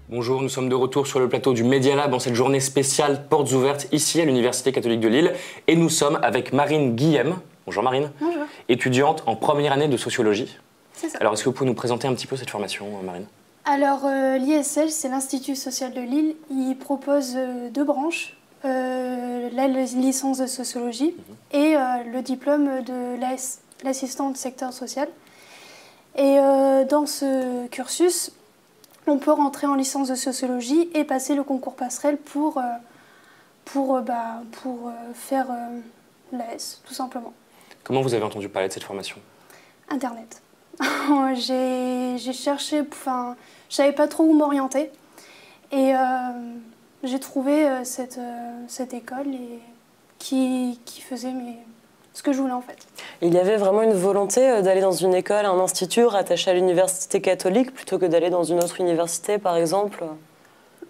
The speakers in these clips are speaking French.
Bonjour, nous sommes de retour sur le plateau du Media Lab en cette journée spéciale Portes ouvertes ici à l'Université catholique de Lille. Et nous sommes avec Marine Guillem. Bonjour Marine. Bonjour. Étudiante en première année de sociologie. C'est ça. Alors est-ce que vous pouvez nous présenter un petit peu cette formation, Marine? Alors l'ISL, c'est l'Institut social de Lille. Il propose deux branches, la licence de sociologie et le diplôme de l'assistant de secteur social. Et dans ce cursus, on peut rentrer en licence de sociologie et passer le concours passerelle pour faire l'AS, tout simplement. Comment vous avez entendu parler de cette formation? Internet. J'ai cherché, enfin, je savais pas trop où m'orienter et j'ai trouvé cette école qui faisait ce que je voulais en fait. Il y avait vraiment une volonté d'aller dans une école, un institut rattaché à l'université catholique plutôt que d'aller dans une autre université par exemple?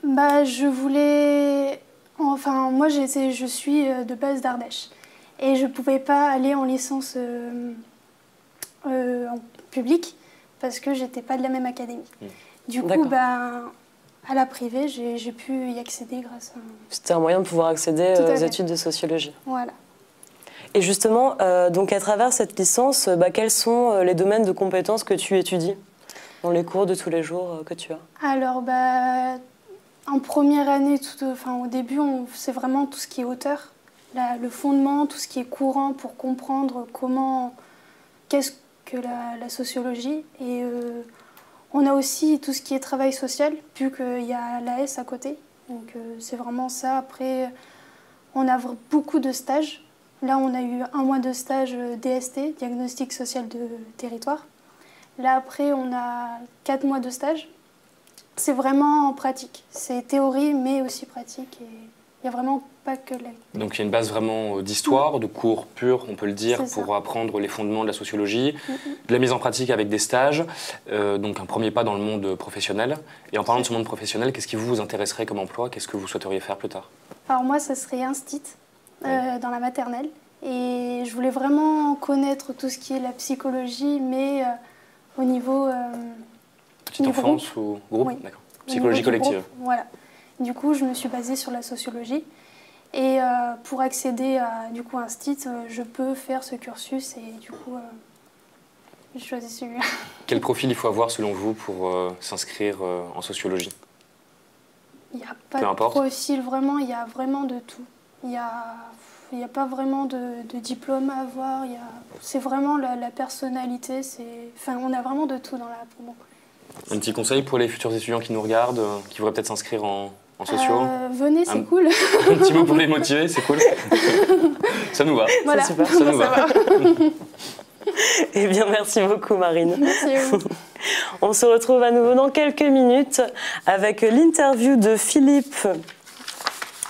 Bah, je voulais... Enfin, moi je suis de base d'Ardèche et je pouvais pas aller en licence en public parce que j'étais pas de la même académie. Du coup, bah, à la privée, j'ai pu y accéder grâce à... C'était un moyen de pouvoir accéder aux études de sociologie. Voilà. Et justement, donc à travers cette licence, quels sont les domaines de compétences que tu étudies dans les cours de tous les jours que tu as? Alors, en première année, au début, c'est vraiment tout ce qui est auteur, le fondement, tout ce qui est courant pour comprendre qu'est-ce que la sociologie. Et on a aussi tout ce qui est travail social, vu qu'il y a l'AS à côté. Donc c'est vraiment ça. Après, on a beaucoup de stages. Là, on a eu 1 mois de stage DST, Diagnostic Social de Territoire. Là, après, on a 4 mois de stage. C'est vraiment en pratique. C'est théorie, mais aussi pratique. Et il n'y a vraiment pas que la... Donc il y a une base vraiment d'histoire, de cours purs, on peut le dire, pour apprendre les fondements de la sociologie, de la mise en pratique avec des stages, donc un premier pas dans le monde professionnel. Et en parlant de ce monde professionnel, qu'est-ce qui vous intéresserait comme emploi? Qu'est-ce que vous souhaiteriez faire plus tard? Alors moi, ça serait instit dans la maternelle. Et je voulais vraiment connaître tout ce qui est la psychologie, mais au niveau... Petite enfance ou groupe? Oui. D'accord. Psychologie collective. Voilà. Du coup, je me suis basée sur la sociologie. Et pour accéder à instit, je peux faire ce cursus et du coup, j'ai choisi celui-là. Quel profil il faut avoir selon vous pour s'inscrire en sociologie? Il n'y a pas de profil, vraiment, il y a vraiment de tout. Il n'y a pas vraiment de diplôme à avoir, c'est vraiment la personnalité, on a vraiment de tout dans la promo. Un petit conseil pour les futurs étudiants qui nous regardent, qui voudraient peut-être s'inscrire en sociaux? Venez, c'est cool. Un petit mot pour les motiver, c'est cool. Ça nous va. Voilà, c'est super, ça nous va. Eh bien, merci beaucoup Marine. Merci à vous. On se retrouve à nouveau dans quelques minutes avec l'interview de Philippe...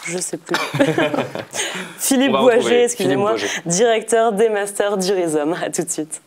Je sais plus. Philippe Boisger, excusez-moi, directeur des masters du Rhizome. À tout de suite.